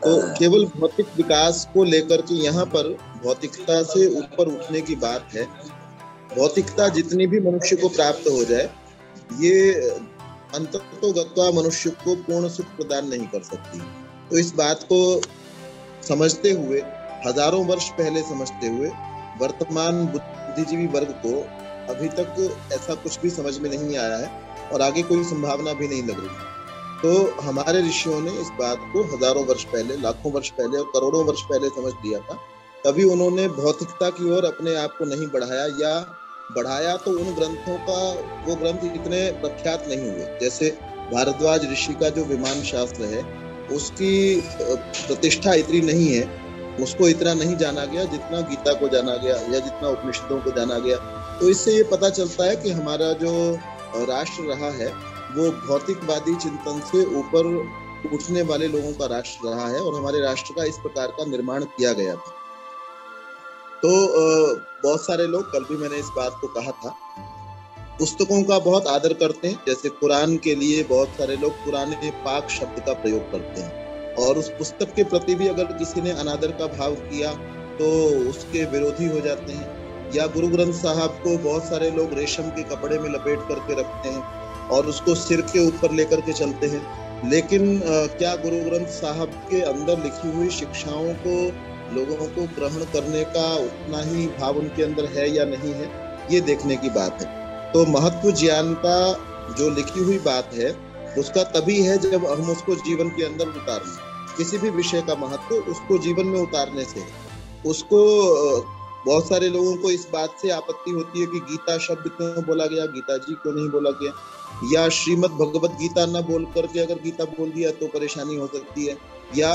तो केवल भौतिक विकास को लेकर के यहाँ पर भौतिकता से ऊपर उठने की बात है। भौतिकता जितनी भी मनुष्य को प्राप्त हो जाए, ये अंततोगत्वा मनुष्य को पूर्ण सुख प्रदान नहीं कर सकती। तो इस बात को समझते हुए, हजारों वर्ष पहले समझते हुए, वर्तमान बुद्धिजीवी वर्ग को अभी तक ऐसा कुछ भी समझ में नहीं आया है और आगे कोई संभावना भी नहीं लग रही। तो हमारे ऋषियों ने इस बात को हजारों वर्ष पहले, लाखों वर्ष पहले और करोड़ों वर्ष पहले समझ लिया था। तभी उन्होंने भौतिकता की ओर अपने आप को नहीं बढ़ाया, या बढ़ाया तो उन ग्रंथों का, वो ग्रंथ इतने प्रख्यात नहीं हुए। जैसे भारद्वाज ऋषि का जो विमान शास्त्र है, उसकी प्रतिष्ठा इतनी नहीं है, उसको इतना नहीं जाना गया जितना गीता को जाना गया या जितना उपनिषदों को जाना गया। तो इससे ये पता चलता है कि हमारा जो राष्ट्र रहा है वो भौतिकवादी चिंतन से ऊपर उठने वाले लोगों का राष्ट्र रहा है, और हमारे राष्ट्र का इस प्रकार का निर्माण किया गया था। तो बहुत सारे लोग, कल भी मैंने इस बात को कहा था, पुस्तकों का बहुत आदर करते हैं। जैसे कुरान के लिए बहुत सारे लोग कुरान पाक शब्द का प्रयोग करते हैं, और उस पुस्तक के प्रति भी अगर किसी ने अनादर का भाव किया तो उसके विरोधी हो जाते हैं। या गुरु ग्रंथ साहब को बहुत सारे लोग रेशम के कपड़े में लपेट करके रखते हैं और उसको सिर के ऊपर लेकर के चलते हैं। लेकिन क्या गुरु ग्रंथ साहब के अंदर लिखी हुई शिक्षाओं को लोगों को ग्रहण करने का उतना ही भाव उनके अंदर है या नहीं है, ये देखने की बात है। तो महत्व ज्ञान का जो लिखी हुई बात है उसका तभी है जब हम उसको जीवन के अंदर उतारें। किसी भी विषय का महत्व उसको जीवन में उतारने से। उसको बहुत सारे लोगों को इस बात से आपत्ति होती है कि गीता शब्द क्यों बोला गया, गीता जी क्यों नहीं बोला गया, या श्रीमद् भगवत गीता न बोल करके अगर गीता बोल दिया तो परेशानी हो सकती है, या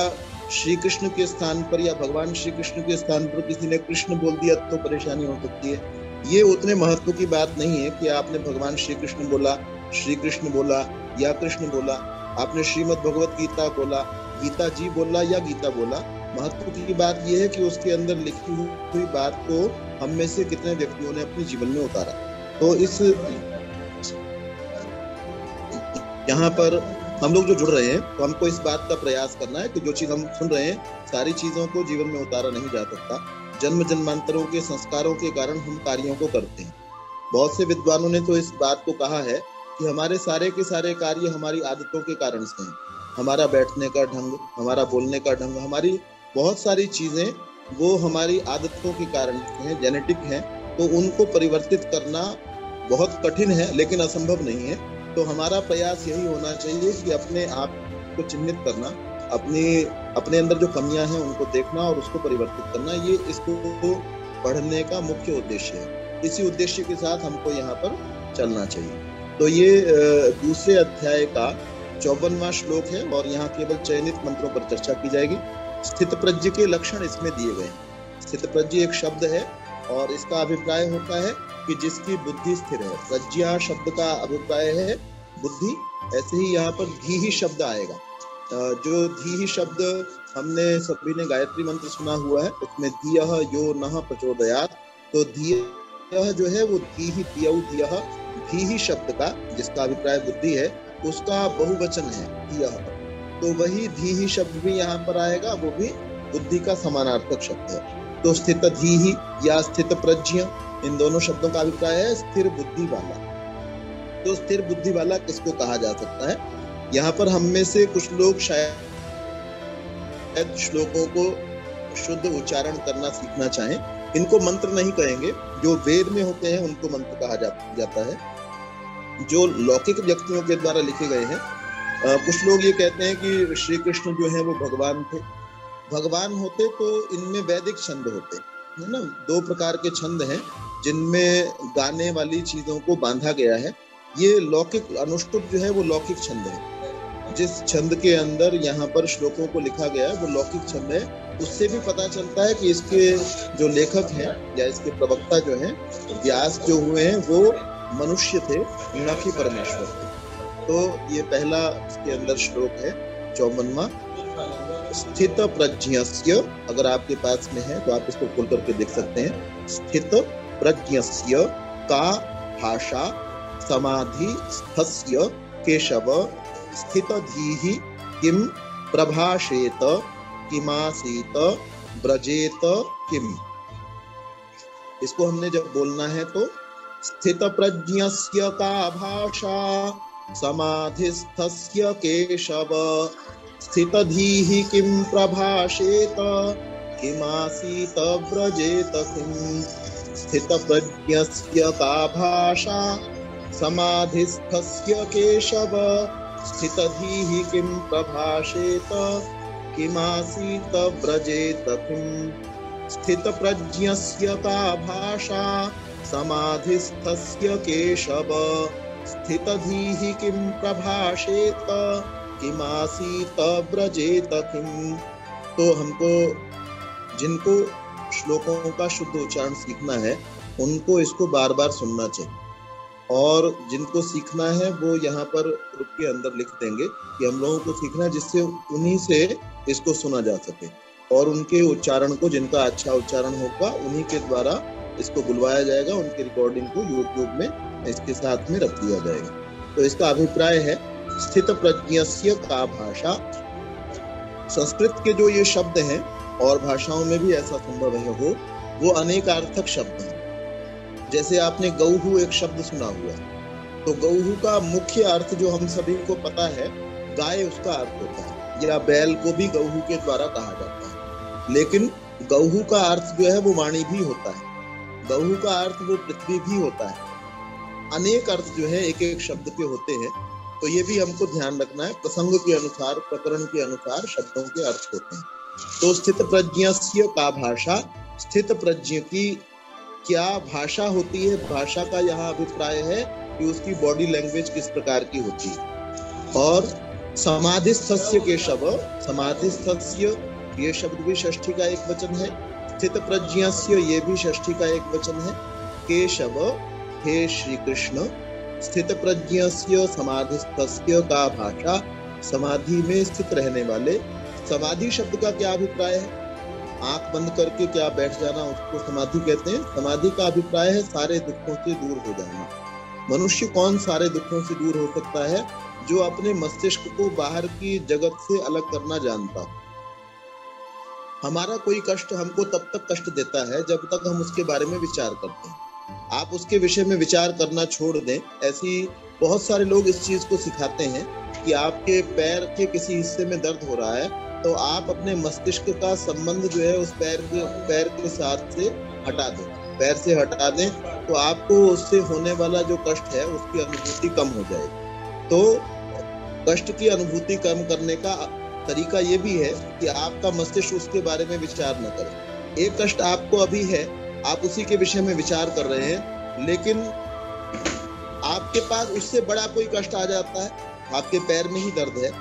श्री कृष्ण के स्थान पर या भगवान श्री कृष्ण के स्थान पर किसी ने कृष्ण बोल दिया तो परेशानी हो सकती है। ये उतने महत्व की बात नहीं है कि आपने भगवान श्री कृष्ण बोला, श्री कृष्ण बोला या कृष्ण बोला, आपने श्रीमद् भगवत गीता बोला, गीता जी बोला या गीता बोला। महत्व की बात यह है कि उसके अंदर लिखी हुई बात को हम में से कितने व्यक्तियों ने अपने जीवन में उतारा। तो इस यहाँ पर हम लोग जो जुड़ रहे हैं तो हमको इस बात का प्रयास करना है कि जो चीज हम सुन रहे हैं, सारी चीजों को जीवन में उतारा नहीं जा सकता। जन्म जन्मांतरों के संस्कारों के कारण हम कार्यों को करते हैं। बहुत से विद्वानों ने तो इस बात को कहा है कि हमारे सारे के सारे कार्य हमारी आदतों के कारण से हैं। हमारा बैठने का ढंग, हमारा बोलने का ढंग, हमारी बहुत सारी चीजें वो हमारी आदतों के कारण हैं, जेनेटिक हैं। तो उनको परिवर्तित करना बहुत कठिन है लेकिन असंभव नहीं है। तो हमारा प्रयास यही होना चाहिए कि अपने आप को चिन्हित करना, अपने अंदर जो कमियां हैं उनको देखना और उसको परिवर्तित करना, ये इसको पढ़ने का मुख्य उद्देश्य है। इसी उद्देश्य के साथ हमको यहाँ पर चलना चाहिए। तो ये दूसरे अध्याय का 54वां श्लोक है और यहाँ केवल चयनित मंत्रों पर चर्चा की जाएगी। स्थित प्रज्ञ के लक्षण इसमें दिए गए हैं। स्थित प्रज्ञ एक शब्द है और इसका अभिप्राय होता है कि जिसकी बुद्धि स्थिर है। प्रज्ञा शब्द का अभिप्राय है बुद्धि, ऐसे ही यहाँ पर धी ही शब्द आएगा। जो धी ही शब्द हमने सभी ने गायत्री मंत्र सुना हुआ है, उसमें धियः यो नः प्रचोदयात्। तो धियः जो है वो धी ही धी ही शब्द का, जिसका अभिप्राय बुद्धि है, उसका बहुवचन है धियः। तो वही धी ही शब्द भी यहाँ पर आएगा, वो भी बुद्धि का समानार्थक शब्द है। तो स्थित धी ही या स्थित प्रज्ञ, इन दोनों शब्दों का अभिप्राय है स्थिर बुद्धि वाला। तो स्थिर बुद्धि वाला किसको कहा जा सकता है? यहाँ पर हम में से कुछ लोग शायद श्लोकों को शुद्ध उच्चारण करना सीखना चाहें। इनको मंत्र नहीं कहेंगे, जो वेद में होते हैं उनको मंत्र कहा जाता है, जो लौकिक व्यक्तियों के द्वारा लिखे गए हैं। कुछ लोग ये कहते हैं कि श्री कृष्ण जो है वो भगवान थे। भगवान होते तो इनमें वैदिक छंद होते है ना। 2 प्रकार के छंद हैं जिनमें गाने वाली चीजों को बांधा गया है। ये लौकिक अनुष्टुप जो है वो लौकिक छंद है। जिस छंद के अंदर यहाँ पर श्लोकों को लिखा गया है वो लौकिक छंद है। उससे भी पता चलता है कि इसके जो लेखक हैं या इसके प्रवक्ता जो हैं, व्यास जो हुए हैं, वो मनुष्य थे, न कि परमेश्वर थे। तो ये पहला इसके अंदर श्लोक है 54वां। स्थित प्रज्ञस्य, अगर आपके पास में है तो आप इसको खोल करके देख सकते हैं। स्थित प्रज्ञस्य का भाषा समाधि स्थस्य केशव स्थित धीहि किम प्रभाषेत किमासीत ब्रजेत किम। इसको हमने जब बोलना है तो स्थित प्रज्ञस्य का भाषा समाधिस्थस्य केशव स्थितधीः किम प्रभाषेत किमासीत ब्रजेत किम। स्थित प्रज्ञस्य का भाषा समाधिस्थस्य केशव स्थितधीः किम प्रभाषेत किमासीत ब्रजेत किम। स्थित प्रज्ञस्य का भाषा समाधिस्थस्य केशव स्थितधीः किम प्रभाषेत किमासीत ब्रजेत किम। तो हमको जिनको श्लोकों का शुद्ध उच्चारण सीखना है उनको इसको बार बार सुनना चाहिए, और जिनको सीखना है वो यहाँ पर ग्रुप के अंदर लिख देंगे कि हम लोगों को सीखना है, जिससे उन्हीं से इसको सुना जा सके, और उनके उच्चारण को, जिनका अच्छा उच्चारण होगा उन्हीं के द्वारा इसको बुलवाया जाएगा, उनकी रिकॉर्डिंग को यूट्यूब में इसके साथ में रख दिया जाएगा। तो इसका अभिप्राय है स्थित प्रज्ञस्य का भाषा। संस्कृत के जो ये शब्द हैं और भाषाओं में भी ऐसा संभव है हो, वो अनेकार्थक शब्द हैं। जैसे आपने गौहू एक शब्द सुना हुआ, तो गौहू का मुख्य अर्थ जो हम सभी को पता है गाय उसका अर्थ होता है, या बैल को भी गौहू के द्वारा कहा जाता है। लेकिन गौहू का अर्थ जो है वो वाणी भी होता है, गौहू का अर्थ वो पृथ्वी भी होता है। अनेक अर्थ जो है एक एक शब्द के होते हैं, तो ये भी हमको ध्यान रखना है। प्रसंग के अनुसार, प्रकरण के अनुसार शब्दों के अर्थ होते हैं। तो स्थित प्रज्ञस्य का भाषा, स्थित प्रज्ञ की क्या भाषा होती है, भाषा का यहाँ अभिप्राय है कि उसकी बॉडी लैंग्वेज किस प्रकार की होती है। और समाधिस्थस्य केशव, समाधिस्थस्य ये शब्द भी षष्ठी का एक वचन है, स्थित प्रज्ञस्य ये भी षष्ठी का एक वचन है। केशव हे श्री कृष्ण, स्थित प्रज्ञस्य समाधिस्थस्य का भाषा, समाधि में स्थित रहने वाले। समाधि शब्द का क्या अभिप्राय है? आंख बंद करके क्या बैठ जाना, उसको समाधि कहते हैं। समाधि का अभिप्राय है सारे दुखों से दूर हो जाना। मनुष्य कौन सारे दुखों से दूर हो सकता है? जो अपने मस्तिष्क को बाहर की जगत से अलग करना जानता हो। हमारा कोई कष्ट हमको तब तक कष्ट देता है जब तक हम उसके बारे में विचार करते हैं। आप उसके विषय में विचार करना छोड़ दें। ऐसी बहुत सारे लोग इस चीज को सिखाते हैं कि आपके पैर के किसी हिस्से में दर्द हो रहा है, तो आप अपने मस्तिष्क का संबंध जो है उस पैर के साथ से हटा दें, पैर से हटा दें, तो आपको उससे होने वाला जो कष्ट है उसकी अनुभूति कम हो जाएगी। तो कष्ट की अनुभूति कम करने का तरीका ये भी है कि आपका मस्तिष्क उसके बारे में विचार न करे। एक कष्ट आपको अभी है, आप उसी के विषय में विचार कर रहे हैं, लेकिन आपके पास उससे बड़ा कोई कष्ट आ जाता है, आपके पैर में ही दर्द है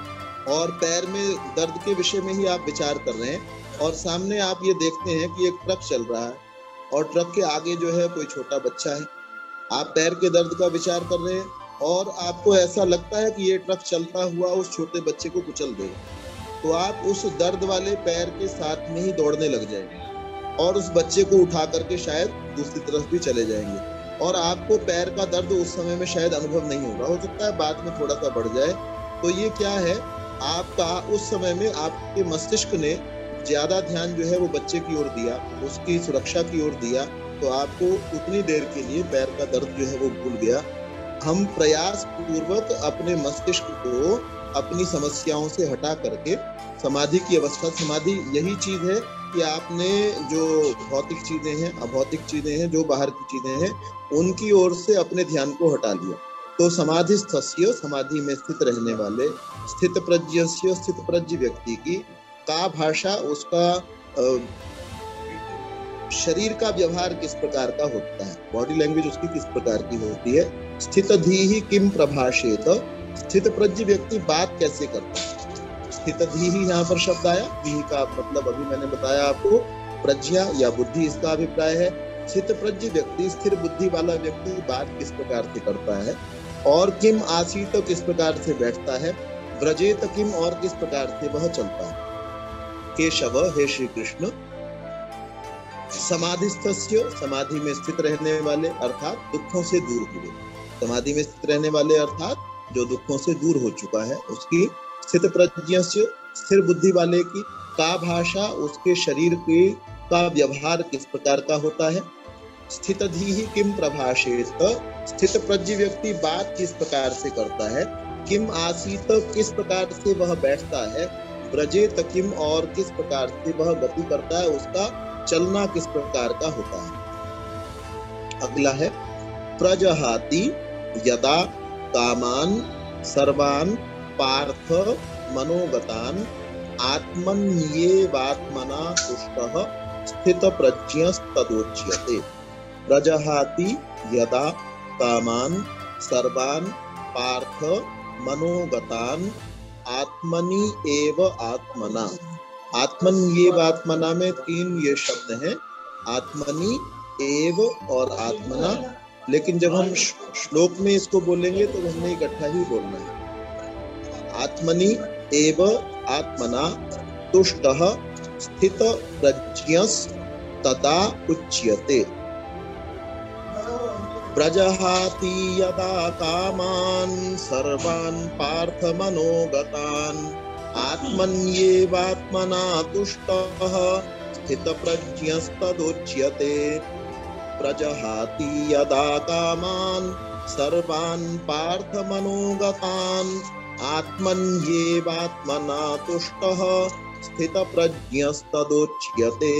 और पैर में दर्द के विषय में ही आप विचार कर रहे हैं, और सामने आप ये देखते हैं कि एक ट्रक चल रहा है और ट्रक के आगे जो है कोई छोटा बच्चा है। आप पैर के दर्द का विचार कर रहे हैं और आपको ऐसा लगता है कि ये ट्रक चलता हुआ उस छोटे बच्चे को कुचल देगा, तो आप उस दर्द वाले पैर के साथ में ही दौड़ने लग जाएंगे और उस बच्चे को उठा करके शायद दूसरी तरफ भी चले जाएंगे, और आपको पैर का दर्द उस समय में शायद अनुभव नहीं होगा, हो सकता है बाद में थोड़ा सा बढ़ जाए। तो ये क्या है, आपका उस समय में आपके मस्तिष्क ने ज्यादा ध्यान जो है वो बच्चे की ओर दिया, उसकी सुरक्षा की ओर दिया, तो आपको उतनी देर के लिए पैर का दर्द जो है वो भूल गया। हम प्रयास पूर्वक अपने मस्तिष्क को अपनी समस्याओं से हटा करके समाधि की अवस्था, समाधि यही चीज है कि आपने जो भौतिक चीजें हैं, अभौतिक चीजें हैं, जो बाहर की चीजें हैं, उनकी ओर से अपने ध्यान को हटा लिया। तो समाधिस्थस्य, समाधि में स्थित रहने वाले, स्थित प्रज्ञस्य, स्थित प्रज्ञ व्यक्ति की का भाषा, उसका शरीर का व्यवहार किस प्रकार का होता है, बॉडी लैंग्वेज उसकी किस प्रकार की होती है। स्थित धीहि किम प्रभाषेत, स्थित प्रज्ञ व्यक्ति बात कैसे करता है। स्थित धीहि यहाँ पर शब्द आया, धीहि का मतलब अभी मैंने बताया आपको, प्रज्ञा या बुद्धि इसका अभिप्राय है। स्थित प्रज्ञ व्यक्ति, स्थिर बुद्धि वाला व्यक्ति बात किस प्रकार से करता है, और किम आसीत तो किस प्रकार से बैठता है, व्रजेत किम और किस प्रकार से वह चलता है। केशव हे श्री कृष्ण, समाधिस्थस्य, समाधि में स्थित रहने वाले अर्थात दुखों से दूर हुए, समाधि में स्थित रहने वाले अर्थात जो दुखों से दूर हो चुका है उसकी। स्थित प्रज्ञस्य, स्थिर बुद्धि वाले की। का भाषा, उसके शरीर के का व्यवहार किस प्रकार का होता है। स्थितधीहि किम प्रभाषेत, स्थित प्रज्ञ व्यक्ति बात किस प्रकार से करता है। किम आसीत, किस प्रकार से वह बैठता है। ब्रजेत किम, और किस प्रकार से वह गति करता है, उसका चलना किस प्रकार का होता है। अगला है प्रजहाति यदा कामान सर्वान पार्थ मनोगतान आत्मन्येवात्मना तुष्टः स्थितप्रज्ञस्तदोच्यते। प्रजहाति यदा कामान सर्वान पार्थ मनोगतान आत्मनि एव आत्मना। आत्मन्येव आत्मना में 3 ये शब्द हैं, आत्मनि, एव और आत्मना। लेकिन जब हम श्लोक में इसको बोलेंगे तो हमने इकट्ठा ही बोलना है। आत्मनि एव आत्मना तुष्टः स्थित प्रज्ञस्तदा उच्यते। प्रजहाति यदा कामान् सर्वान् पार्थ मनोगतान् आत्मन्येवात्मना तुष्टः स्थितप्रज्ञस्तदोच्यते। प्रजहाति यदा कामान् सर्वान् पार्थ मनोगतान् आत्मन्येवात्मना तुष्टः स्थितप्रज्ञस्तदोच्यते।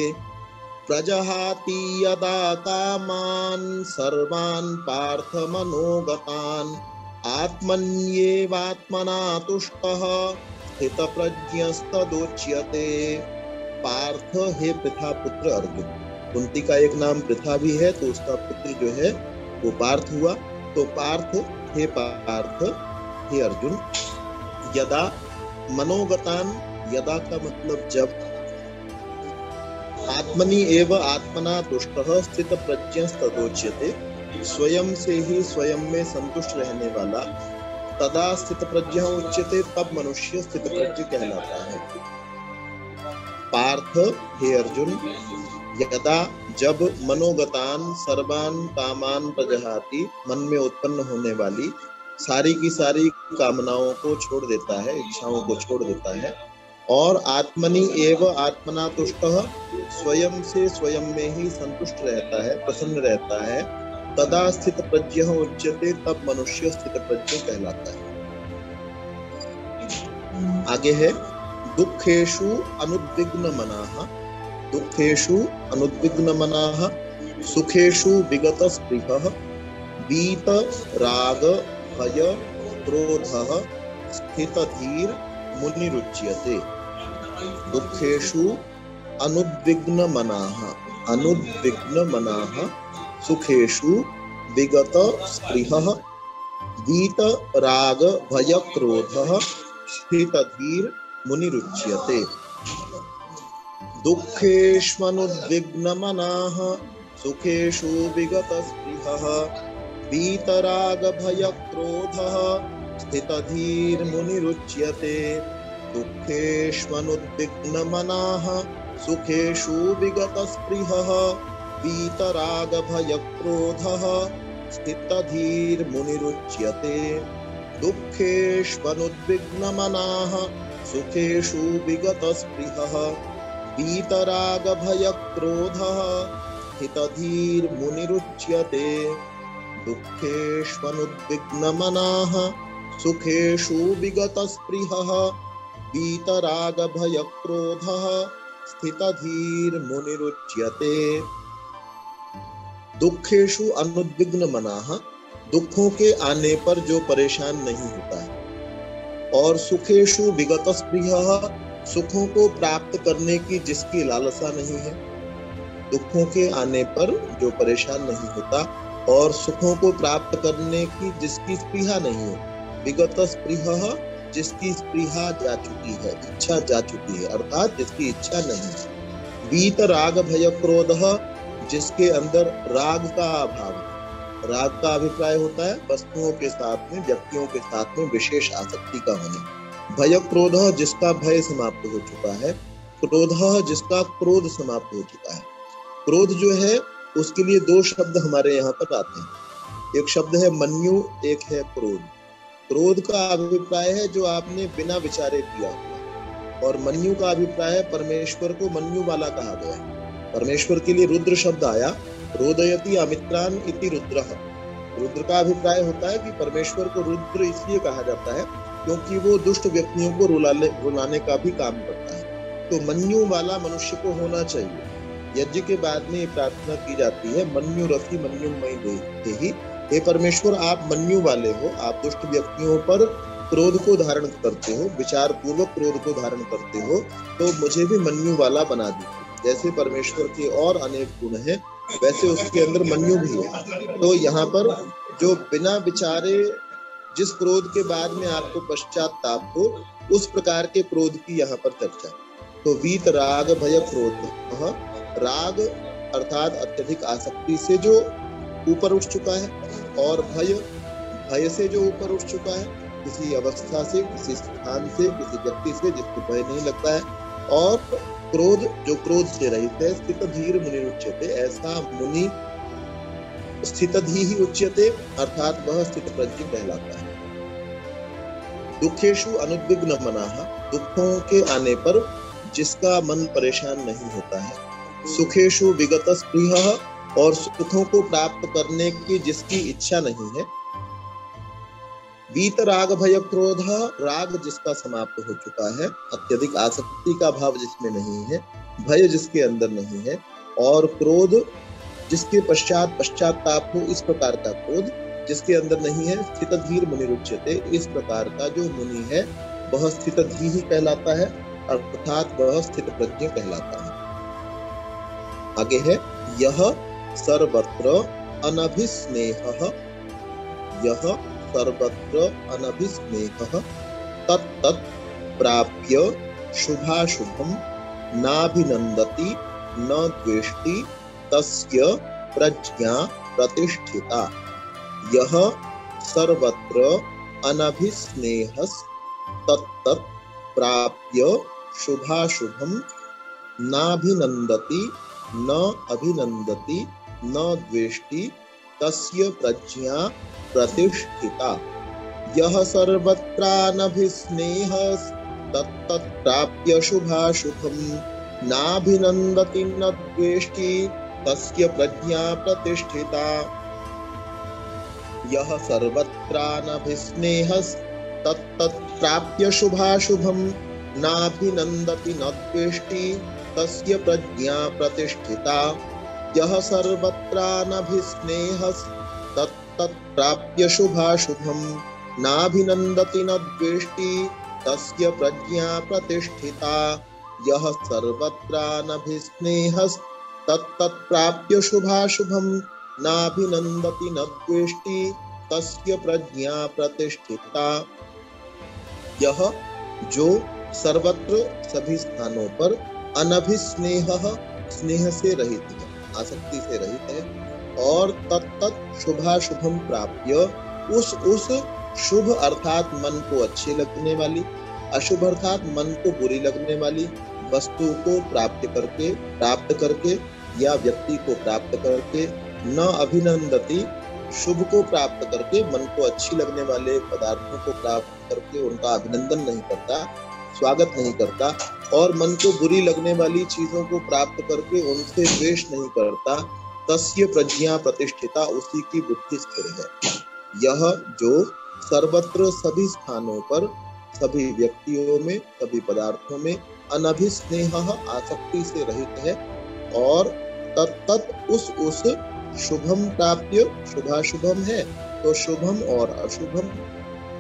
प्रजहाति यदा कामान् सर्वान् पार्थ मनोगतान् आत्मन्येवात्मना तुष्टः स्थितप्रज्ञस्तदोच्यते। पार्थ हे पृथा पुत्र अर्जुन। कुंती का एक नाम पृथा भी है, तो उसका पुत्र जो है वो पार्थ हुआ। तो पार्थ हे अर्जुन। यदा मनोगतान, यदा का मतलब जब। आत्मनि एव आत्मना तुष्टः स्थित प्रज्ञस्तदोच्यते, स्वयं से ही स्वयं में संतुष्ट रहने वाला। तदा स्थित प्रज्ञ उच्यते, तब मनुष्य स्थित प्रज्ञ कहलाता है। पार्थ हे अर्जुन, यदा जब मनोगतान सर्वान कामान प्रजहाति, मन में उत्पन्न होने वाली सारी की सारी कामनाओं को छोड़ देता है, इच्छाओं को छोड़ देता है। और आत्मनि एव आत्मना तुष्टः, स्वयं से स्वयं में ही संतुष्ट रहता है, प्रसन्न रहता है। तदा स्थित प्रज्ञ उच्यते, तब मनुष्य स्थित प्रज्ञ कहलाता है। आगे है दुखेषु अनुद्विग्न मनाः, दुखेषु अनुद्विग्न मनाः सुखेषु विगत स्पृहः वीत राग भय क्रोधः स्थितधीर मुनिरुच्यते। दुखेषु अनुद्विग्न मनाः, अनुद्विग्न मनाः सुखेषु विगत स्पृहः वीत राग भय क्रोधः स्थितधीर मुनिरुच्यते। दुःखेष्वनुद्विग्न मनाः सुखेषु विगत स्पृहः वीतराग भय क्रोधः स्थितधीर मुनिरुच्यते। दुःखेष्वनुद्विग्न मनाः सुखेषु विगत स्पृहः वीतराग भय क्रोधः स्थितधीर मुनिरुच्यते। दुःखेष्वनुद्विग्न मनाः सुखेषु विगत स्पृहः वीतराग भय क्रोधः स्थितधीर मुनिरुच्यते। दुःखेष्वनुद्विग्न मनाः सुखेषु विगत स्पृहः वीतराग भय क्रोधः स्थितधीर मुनिरुच्यते। दुःखेषु अनुद्विग्न मनाः, दुखों के आने पर जो परेशान नहीं होता है। और सुखेषु विगत स्पृहः, सुखों को प्राप्त करने की जिसकी लालसा नहीं है। दुखों के आने पर जो परेशान नहीं होता और सुखों को प्राप्त करने की जिसकी स्पृहा नहीं है। विगत स्पृहः, जिसकी स्पृहा जा चुकी है, इच्छा जा चुकी है, अर्थात जिसकी इच्छा नहीं। वीत राग भय क्रोधः, जिसके अंदर राग का अभाव है। राग का अभिप्राय होता है वस्तुओं के साथ में, व्यक्तियों के साथ में विशेष आसक्ति का होना। भय क्रोधः, जिसका भय समाप्त हो चुका है। क्रोधः, जिसका क्रोध समाप्त हो चुका है। क्रोध जो है उसके लिए 2 शब्द हमारे यहाँ पर आते हैं। एक शब्द है मन्यु, एक है क्रोध। क्रोध का अभिप्राय है जो आपने बिना विचारे किया हुआ। और मन्यु का अभिप्राय है परमेश्वर को मन्यु वाला कहा गया है। परमेश्वर के लिए रुद्र शब्द आया, रोदयति अमित्रान इति रुद्रः। रुद्र का अभिप्राय होता है कि परमेश्वर को रुद्र इसलिए कहा जाता है क्योंकि वो दुष्ट व्यक्तियों को रुलाने का भी काम करता है। तो मन्यु वाला मनुष्य को होना चाहिए। यज्ञ के बाद में ये प्रार्थना की जाती है, मन्यु रथि मन्युमयि देहि। हे परमेश्वर, आप मन्यु वाले हो, आप दुष्ट व्यक्तियों पर क्रोध को धारण करते हो, विचार पूर्वक क्रोध को धारण करते हो, तो मुझे भी मन्यु वाला बना दीजिए। जैसे परमेश्वर के और अनेक गुण हैं, वैसे उसके अंदर मन्यु भी है। तो यहाँ पर जो बिना विचारे जिस क्रोध के बाद में आपको पश्चाताप हो, उस प्रकार के क्रोध की यहाँ पर चर्चा। तो वीत राग भय क्रोध, राग अर्थात अत्यधिक आसक्ति से जो ऊपर उठ चुका है, और भय से जो ऊपर उठ चुका है, किसी अवस्था से, किसी स्थान से, किसी व्यक्ति से जिसको भय नहीं लगता है, और क्रोध जो क्रोध से रहित है। स्थित धीर मुनि उच्यते, ऐसा मुनि स्थित ही उच्यते, अर्थात वह स्थित प्रज्ञ कहलाता है। दुखेषु अनुद्विग्न मनाः, दुखों के आने पर जिसका मन परेशान नहीं होता है। सुखेषु विगत स्पृहः, और सुखों को प्राप्त करने की जिसकी इच्छा नहीं है। वीत राग भय क्रोध, राग जिसका समाप्त हो चुका है, अत्यधिक आसक्ति का भाव जिसमें नहीं है, भय जिसके अंदर नहीं है, और क्रोध जिसके पश्चाताप हो, इस प्रकार का क्रोध जिसके अंदर नहीं है। स्थित धीर मुनि उच्यते, इस प्रकार का जो मुनि है वह स्थित धी ही कहलाता है, अर्थात वह स्थित प्रज्ञ कहलाता है। आगे है, यह सर्वत्र अनभिस्नेहः, यह सर्वत्र अनभिस्नेहः तत्तत् प्राप्य शुभाशुभं नाभिनन्दति न द्वेष्टि तस्य प्रज्ञा प्रतिष्ठिता। यह सर्वत्र अनभिस्नेहः तत्तत् प्राप्य शुभाशुभं नाभिनन्दति न अभिनन्दति न द्वेष्टि तस्य प्रज्ञा प्रतिष्ठिता। यह सर्वत्रानभिस्नेहः तत्तत् प्राप्य शुभाशुभं नाभिनन्दति न द्वेष्टि तस्य प्रज्ञा प्रतिष्ठिता। यह सर्वत्रानभिस्नेहः तत्तत् प्राप्य शुभाशुभं नाभिनन्दति न द्वेष्टि तस्य प्रज्ञा प्रतिष्ठिता। यह सर्वत्रानभिस्नेहः तत्तत् प्राप्य शुभाशुभं नाभिनन्दति न द्वेष्टि तस्य प्रज्ञा प्रतिष्ठिता। यह सर्वत्रानभिस्नेहः तत्तत् प्राप्य शुभाशुभं नाभिनन्दति न द्वेष्टि तस्य प्रज्ञा प्रतिष्ठिता। यह जो सर्वत्र सभी स्थानों पर अनभिस्नेहः स्नेह से रहित है, आसक्ति से रहित है, और तत्तत् शुभाशुभम प्राप्य उस शुभ अर्थात मन को अच्छी लगने वाली, अशुभ अर्थात मन को बुरी लगने वाली वस्तु को प्राप्त करके या व्यक्ति को प्राप्त करके, न अभिनंदति शुभ को प्राप्त करके, मन को अच्छी लगने वाले पदार्थों को प्राप्त करके उनका अभिनंदन नहीं करता, स्वागत नहीं करता, और मन को बुरी लगने वाली चीजों को प्राप्त करके उनसे द्वेष नहीं करता, तस्य प्रज्ञा प्रतिष्ठिता, उसी की बुद्धि स्थिर है। यह जो सर्वत्र सभी स्थानों पर, सभी व्यक्तियों में, सभी पदार्थों में अनभिस्नेहः आसक्ति से रहित है, और तत्तत् उस शुभम प्राप्य, शुभाशुभम है तो शुभम और अशुभम,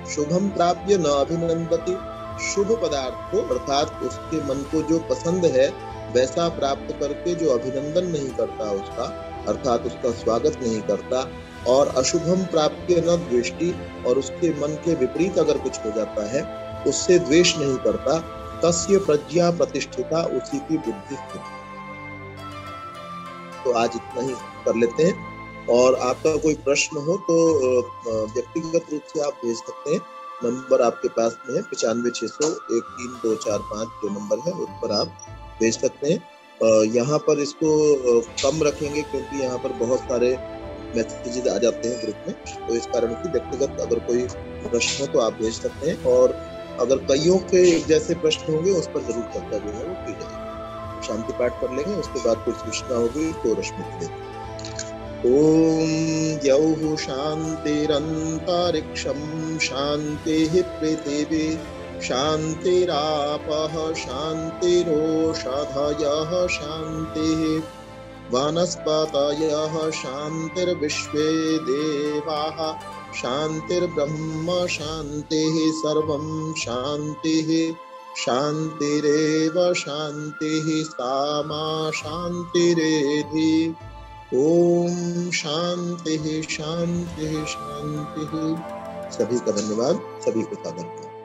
शुभम प्राप्य न अभिनंदति, शुभ पदार्थ को अर्थात उसके मन को जो पसंद है वैसा प्राप्त करके जो अभिनंदन नहीं करता उसका, अर्थात उसका स्वागत नहीं करता, और अशुभम प्राप्य न द्वेष्टि, और उसके मन के विपरीत अगर कुछ हो जाता है उससे द्वेष नहीं करता, तस्य प्रज्ञा प्रतिष्ठिता, उसी की बुद्धि स्थिर। तो आज इतना ही कर लेते हैं, और आपका कोई प्रश्न हो तो व्यक्तिगत रूप से आप भेज सकते हैं। नंबर आपके पास में है 9560132245 जो नंबर है उस पर आप भेज सकते हैं। यहाँ पर इसको कम रखेंगे क्योंकि यहाँ पर बहुत सारे मैसेजेस आ जाते हैं ग्रुप में, तो इस कारण से व्यक्तिगत अगर कोई प्रश्न हो तो आप भेज सकते हैं। और अगर कईयों के एक जैसे प्रश्न होंगे उस पर जरूर चर्चा जो है वो की जाएगी। शांति पाठ कर लेंगे, उसके बाद कोई सूचना होगी तो रश्मि देंगे। ओम यौः शान्तिरन्तरिक्षं शान्तिः पृथिवी शान्तिरापः शान्तिरोषधयः शान्तिः वनस्पतयः शान्तिर्विश्वे देवाः शान्तिर्ब्रह्म शान्तिः सर्वं शान्तिः शान्तिरेव शान्तिः सामा शान्तिरेधि। ओम शांति शांति शांति। सभी का धन्यवाद, सभी को सादर।